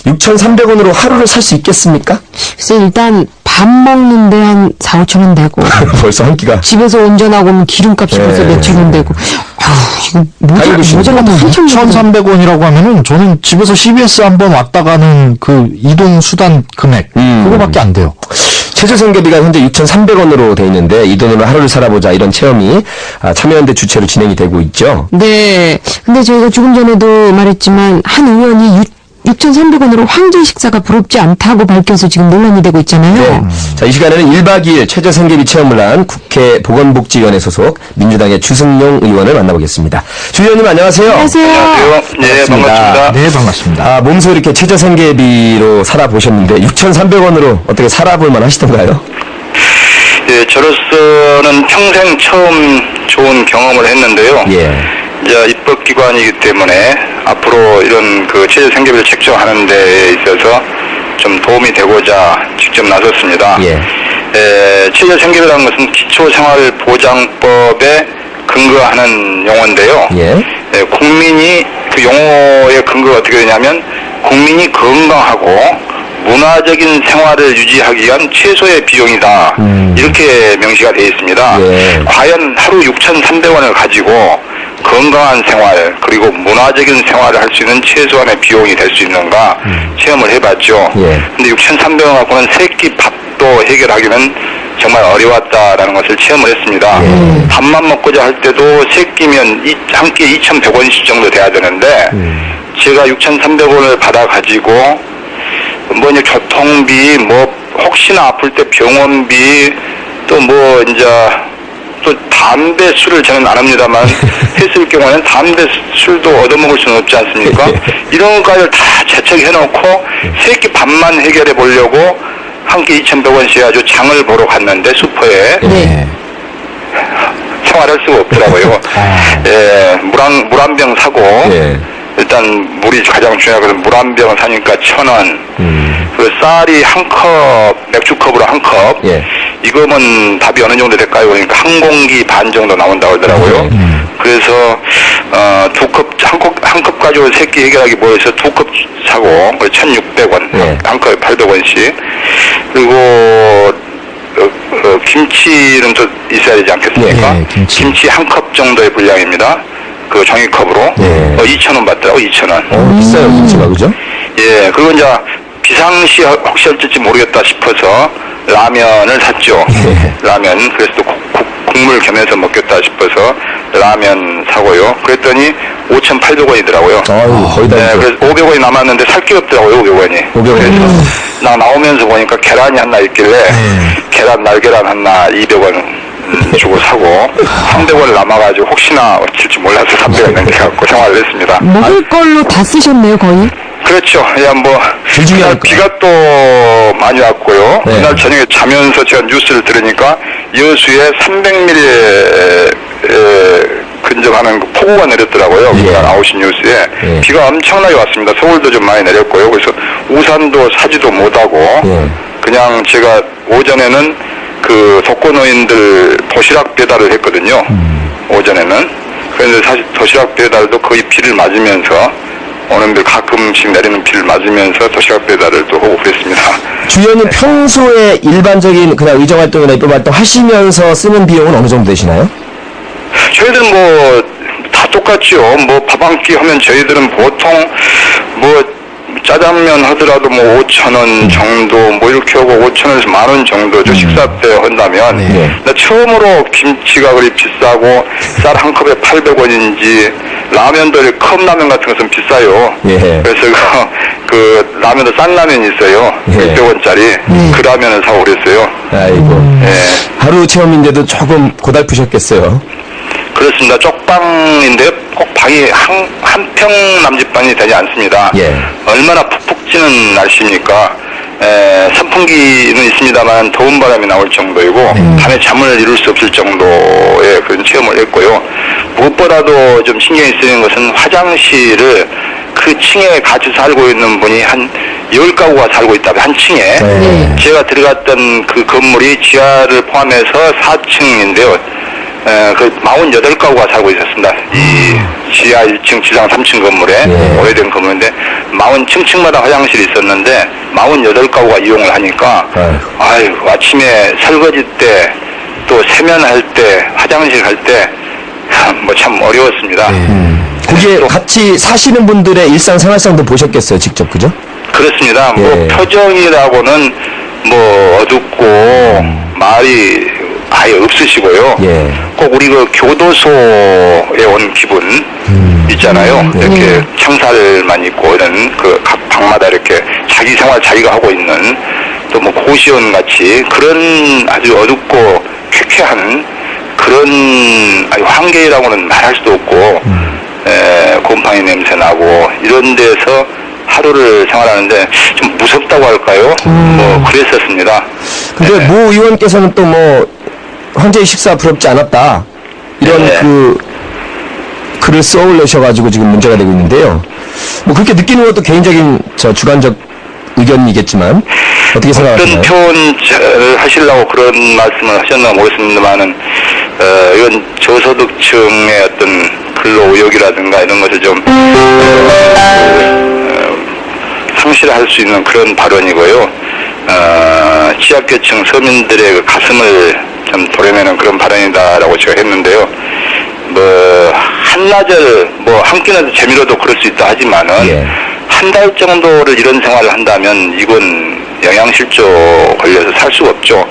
6,300원으로 하루를 살 수 있겠습니까? 그래서 일단 밥 먹는데 한 4, 5천 원 되고 벌써 한 끼가. 집에서 운전하고 오면 기름값이 벌써 몇천 원 되고 이거 모자라도 1,300원이라고 하면은 저는 집에서 CBS 한번 왔다 가는 그 이동 수단 금액 그거밖에 안 돼요. 최저생계비가 현재 6,300원으로 돼 있는데 이 돈으로 하루를 살아보자 이런 체험이 참여연대 주최로 진행이 되고 있죠. 네. 근데 저희가 조금 전에도 말했지만 한 의원이 6,300원으로 황제 식사가 부럽지 않다고 밝혀서 지금 논란이 되고 있잖아요. 네. 자, 이 시간에는 1박 2일 최저생계비 체험을 한 국회 보건복지위원회 소속 민주당의 주승용 의원을 만나보겠습니다. 주 의원님 안녕하세요. 안녕하세요. 네, 반갑습니다. 네, 반갑습니다. 몸소 이렇게 최저생계비로 살아보셨는데 6,300원으로 어떻게 살아볼 만하시던가요? 예, 저로서는 평생 처음 좋은 경험을 했는데요. 예. 이제 입법기관이기 때문에 앞으로 이런 그 최저생계비를 책정하는 데 있어서 좀 도움이 되고자 직접 나섰습니다. 예. 최저생계비라는 것은 기초생활보장법에 근거하는 용어인데요. 예. 국민이 그 용어의 근거가 어떻게 되냐면 국민이 건강하고 문화적인 생활을 유지하기 위한 최소의 비용이다. 이렇게 명시가 되어 있습니다. 예. 과연 하루 6,300원을 가지고 건강한 생활 그리고 문화적인 생활을 할 수 있는 최소한의 비용이 될 수 있는가 체험을 해봤죠. 예. 근데 6,300원 갖고는 세 끼 밥도 해결하기는 정말 어려웠다라는 것을 체험을 했습니다. 밥만 먹고자 할 때도 세 끼면 한 끼에 2,100원씩 정도 돼야 되는데 제가 6,300원을 받아가지고 뭐 이제 교통비 뭐 혹시나 아플 때 병원비 또 뭐 이제 또 담배 술을 저는 안 합니다만 했을 경우에는 담배 술도 얻어먹을 수는 없지 않습니까? 이런 것까지 다 재척해놓고 세 끼 밥만 해결해 보려고 한 끼 2,100원씩 아주 장을 보러 갔는데 슈퍼에 네. 생활할 수가 없더라고요. 예, 물 한 병 사고 예. 일단 물이 가장 중요하거든요. 물 한 병 사니까 1,000원. 그 쌀이 한 컵, 맥주컵으로 한 컵. 예. 이거면 답이 어느 정도 될까요? 그러니까 한 공기 반 정도 나온다고 하더라고요. 그래서 한 컵 가지고 세 끼 해결하기 뭐해서 두 컵 사고 1,600원, 예. 한 컵에 800원씩. 그리고 김치는 또 있어야 되지 않겠습니까? 예, 김치. 한 컵 정도의 분량입니다. 그 종이컵으로. 예. 2,000원 받더라고, 2,000원. 비싸요, 김치가, 그죠? 예, 그리고 이제 비상시 혹시 할지 모르겠다 싶어서 라면을 샀죠. 라면. 그래서 또 국물 겸해서 먹겠다 싶어서 라면 사고요. 그랬더니 5,800원이더라고요. 아유, 거의 다. 네, 그래서 500원이 남았는데 살 게 없더라고요, 500원이. 500원. 그래서 나 나오면서 보니까 계란이 하나 있길래 계란, 날계란 하나 200원 주고 사고 300원 남아가지고 혹시나 어쩔지 몰라서 300원 남겨갖고 생활을 했습니다. 먹을 걸로 다 쓰셨네요, 거의. 그렇죠. 야, 뭐, 그날 비가 또 많이 왔고요. 네. 그날 저녁에 자면서 제가 뉴스를 들으니까 여수에 300mm 근접하는 그 폭우가 내렸더라고요. 예. 그날 9시 뉴스에. 예. 비가 엄청나게 왔습니다. 서울도 좀 많이 내렸고요. 그래서 우산도 사지도 못하고 예. 그냥 제가 오전에는 그 독거노인들 도시락 배달을 했거든요. 오전에는. 그런데 사실 도시락 배달도 거의 비를 맞으면서 오는 bil 가끔씩 내리는 비를 맞으면서 도시락 배달을 또 하고 그랬습니다. 주연님 평소에 일반적인 그냥 의정활동이나 입법활동 하시면서 쓰는 비용은 어느 정도 되시나요? 저희들은 뭐 다 똑같죠. 뭐 밥 한 끼 하면 저희들은 보통 뭐 짜장면 하더라도 뭐 5,000원 정도 뭐 이렇게 하고 5,000원에서 10,000원 정도죠. 식사 때 한다면. 네. 근데 처음으로 김치가 그리 비싸고 쌀 한 컵에 800원인지 라면도 컵라면 같은 것은 비싸요. 예. 그래서 그 라면도 싼 라면이 있어요. 예. 600원짜리 그 라면을 사고 그랬어요. 아이고. 예. 하루 체험인데도 조금 고달프셨겠어요. 그렇습니다. 쪽방인데요. 꼭 방이 한 평 남짓방이 되지 않습니다. 예. 얼마나 푹푹 찌는 날씨입니까? 선풍기는 있습니다만 더운 바람이 나올 정도이고 밤에 잠을 이룰 수 없을 정도의 그런 체험을 했고요. 무엇보다도 좀 신경이 쓰이는 것은 화장실을 그 층에 같이 살고 있는 분이 한 10가구가 살고 있다면 한 층에 제가 들어갔던 그 건물이 지하를 포함해서 4층인데요. 그 48가구가 살고 있었습니다. 이 지하 1층, 지상 3층 건물에 예. 오래된 건물인데 40층마다 화장실이 있었는데 48가구가 이용을 하니까 아유 아침에 설거지 때 또 세면할 때 화장실 할 때 뭐 참 어려웠습니다. 거기에 같이 사시는 분들의 일상생활상도 보셨겠어요, 직접, 그죠? 그렇습니다. 예. 뭐 표정이라고는 뭐 어둡고 말이 아예 없으시고요. 예. 꼭 우리 그 교도소에 온 기분 있잖아요. 이렇게 창살만 있고 이런 그 각 방마다 이렇게 자기 생활 자기가 하고 있는 또 뭐 고시원 같이 그런 아주 어둡고 쾌쾌한 그런 아주 환경이라고는 말할 수도 없고 곰팡이 냄새 나고 이런 데서 하루를 생활하는데 좀 무섭다고 할까요? 뭐 그랬었습니다. 근데 네. 모 의원께서는 또 뭐 황제의 식사 부럽지 않았다 이런 네. 그 글을 써 올리셔가지고 지금 문제가 되고 있는데요. 뭐 그렇게 느끼는 것도 개인적인 주관적 의견이겠지만 어떻게 어떤 생각하시나요? 표현을 하시려고 그런 말씀을 하셨나 모르겠습니다만은 이건 저소득층의 어떤 근로 의욕이라든가 이런 것을 좀 상실할 수 있는 그런 발언이고요. 취약계층 서민들의 그 가슴을 좀 도려내는 그런 발언이다라고 제가 했는데요. 뭐 한나절 뭐 한 끼는 재미로도 그럴 수 있다 하지만은 예. 한 달 정도를 이런 생활을 한다면 이건 영양실조 걸려서 살 수가 없죠.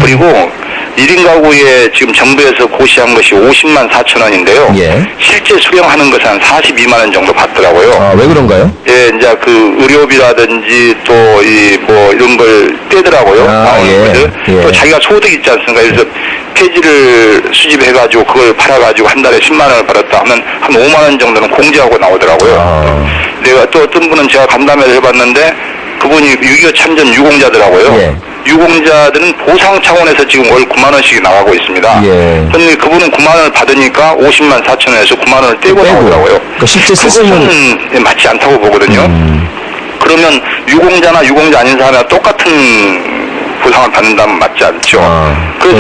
그리고 1인 가구에 지금 정부에서 고시한 것이 50만 4천 원인데요. 예. 실제 수령하는 것은 한 42만 원 정도 받더라고요. 아, 왜 그런가요? 예, 이제 그 의료비라든지 또 이 뭐 이런 걸 떼더라고요. 아, 나오는 예. 것을. 예. 또 자기가 소득 있지 않습니까? 그래서 폐지를 수집해가지고 그걸 팔아가지고 한 달에 10만 원을 벌었다 하면 한 5만 원 정도는 공제하고 나오더라고요. 아. 내가 또 어떤 분은 제가 간담회를 해봤는데 그분이 6.25 참전 유공자더라고요. 예. 유공자들은 보상 차원에서 지금 월 9만 원씩이 나가고 있습니다. 예. 그런데 그분은 9만 원을 받으니까 50만 4천 원에서 9만 원을 떼고 나오더라고요. 그러니까 실제 스스로는 그것은 맞지 않다고 보거든요. 그러면 유공자나 유공자 아닌 사람이랑 똑같은 보상을 받는다면 맞지 않죠. 아, 그래서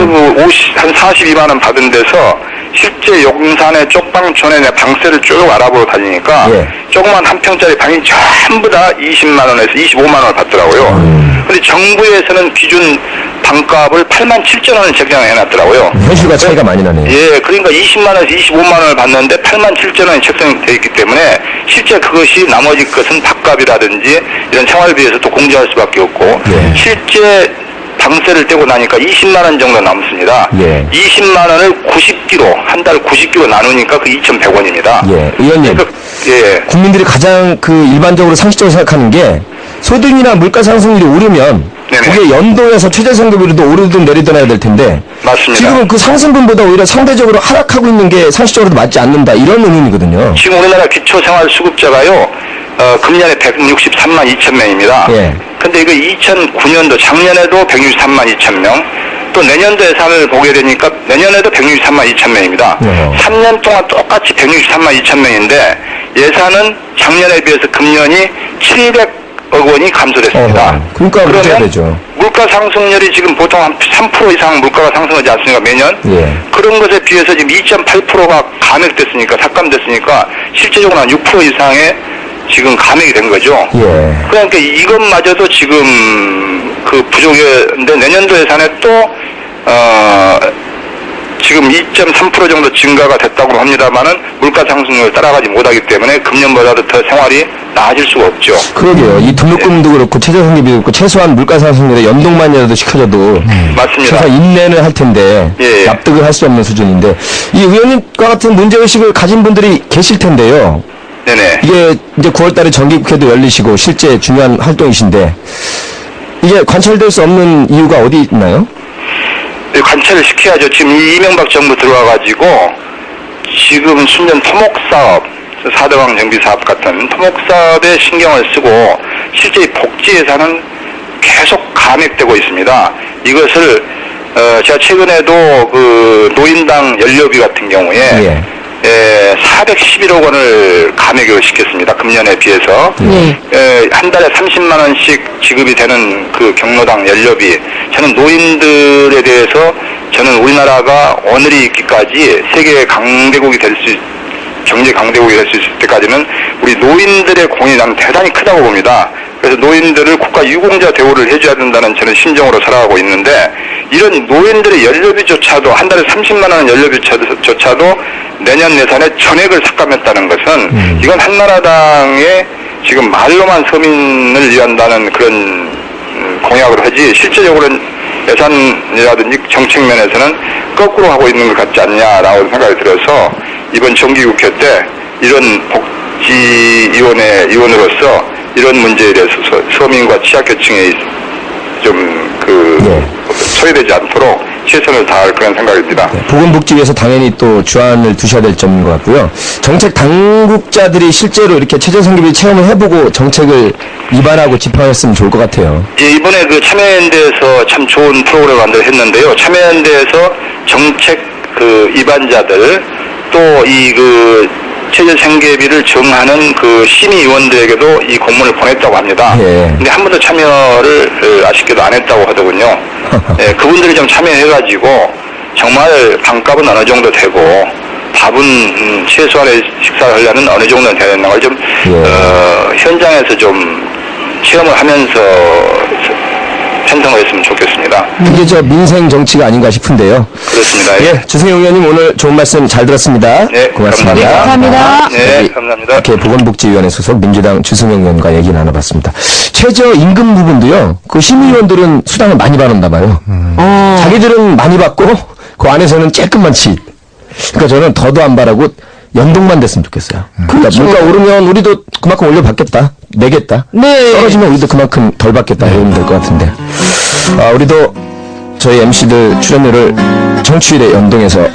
한 42만 원 받은 데서 실제 용산의 쪽방촌에 내 방세를 쭉 알아보러 다니니까 예. 조그만 한 평짜리 방이 전부 다 20만 원에서 25만 원을 받더라고요. 근데 정부에서는 기준 방값을 8만 7천 원을 책정해 놨더라고요. 현실과 차이가 많이 나네요. 예, 그러니까 20만 원에서 25만 원을 받는데 8만 7천 원이 책정되어 있기 때문에 실제 그것이 나머지 것은 밥값이라든지 이런 생활비에서 또 공제할 수밖에 없고 예. 실제 방세를 떼고 나니까 20만 원 정도 남습니다. 예. 20만 원을 90kg, 한 달 90kg 나누니까 그 2,100원입니다. 예, 의원님. 예. 국민들이 가장 그 일반적으로 상식적으로 생각하는 게 소득이나 물가 상승률이 오르면 네네. 그게 연도에서 최저생계비로도 오르든 내리든 해야 될 텐데 맞습니다. 지금은 그 상승분보다 오히려 상대적으로 하락하고 있는 게 상식적으로도 맞지 않는다 이런 의문이거든요. 지금 우리나라 기초생활수급자가요, 금년에 163만 2천 명입니다. 예. 근데 이거 2009년도, 작년에도 163만 2천 명, 또 내년도 예산을 보게 되니까 내년에도 163만 2천 명입니다. 3년 동안 똑같이 163만 2천 명인데 예산은 작년에 비해서 금년이 700억 원이 감소됐습니다. 그러니까 문제가 그러면 되죠. 물가 상승률이 지금 보통 한 3% 이상 물가가 상승하지 않습니까, 매년? 예. 그런 것에 비해서 지금 2.8%가 감액됐으니까, 삭감됐으니까, 실제적으로 한 6% 이상의 지금 감액이 된 거죠. 예. 그러니까 이것마저도 지금 그 부족인데 내년도 예산에 또, 지금 2.3% 정도 증가가 됐다고 합니다만은 물가 상승률을 따라가지 못하기 때문에 금년보다도 더 생활이 나아질 수가 없죠. 그러게요. 이 등록금도 그렇고 최저생계비도 그렇고 최소한 물가 상승률에 연동만이라도 시켜줘도 맞습니다. 최소한 인내는 할 텐데 예. 납득을 할 수 없는 수준인데 이 의원님과 같은 문제의식을 가진 분들이 계실 텐데요. 네네. 이게 이제 9월달에 정기국회도 열리시고 실제 중요한 활동이신데 이게 관철될 수 없는 이유가 어디 있나요? 관찰을 시켜야죠. 지금 이명박 정부 들어와가지고 지금 순전 토목사업, 4대왕 정비사업 같은 토목사업에 신경을 쓰고 실제 이 복지 예산은 계속 감액되고 있습니다. 이것을 제가 최근에도 그 노인당 연료비 같은 경우에 411억 원을 감액을 시켰습니다. 금년에 비해서. 한 달에 30만 원씩 지급이 되는 그 경로당 연료비. 저는 노인들에 대해서 저는 우리나라가 오늘이 있기까지 세계 강대국이 경제 강대국이 될 수 있을 때까지는 우리 노인들의 공이 난 대단히 크다고 봅니다. 그래서 노인들을 국가 유공자 대우를 해줘야 된다는 저는 심정으로 살아가고 있는데, 이런 노인들의 연료비조차도 한 달에 30만 원 연료비조차도 내년 예산에 전액을 삭감했다는 것은 이건 한나라당의 지금 말로만 서민을 위한다는 그런 공약을 하지 실제적으로는 예산이라든지 정책 면에서는 거꾸로 하고 있는 것 같지 않냐라고 생각이 들어서 이번 정기국회 때 이런 복지위원회 위원으로서 이런 문제에 대해서 서민과 취약계층에 소외되지 않도록 최선을 다할 그런 생각입니다. 보건복지위에서 당연히 또 주안을 두셔야 될 점인 것 같고요. 정책 당국자들이 실제로 이렇게 최저생계비 체험을 해보고 정책을 입안하고 집행했으면 좋을 것 같아요. 예, 이번에 그 참여연대에서 참 좋은 프로그램을 만들어 했는데요. 참여연대에서 정책 입안자들 또 최저생계비를 정하는 심의위원들에게도 이 공문을 보냈다고 합니다. 예. 근데 한 번도 참여를 아쉽게도 안 했다고 하더군요. 예, 그분들이 좀 참여해가지고 정말 밥값은 어느 정도 되고 밥은 최소한의 식사를 하려면 어느 정도는 돼야 된다는 걸 좀 현장에서 좀 체험을 하면서 편성을 했으면 좋겠습니다. 그게 민생 정치가 아닌가 싶은데요. 그렇습니다. 예, 주승용 의원님 오늘 좋은 말씀 잘 들었습니다. 네, 고맙습니다. 감사합니다. 네, 감사합니다. 이렇게 보건복지위원회 소속 민주당 주승용 의원과 얘기 나눠봤습니다. 최저임금 부분도요. 그 심의위원들은 수당을 많이 받았나 봐요. 자기들은 많이 받고 그 안에서는 쬐끔만치. 그러니까 저는 더도 안 바라고 연동만 됐으면 좋겠어요. 그러니까 물가 오르면 우리도 그만큼 올려받겠다. 내겠다. 네. 떨어지면 우리도 그만큼 덜 받겠다. 이러면 될 것 같은데. 우리도 저희 MC들 출연료를 정치율에 연동해서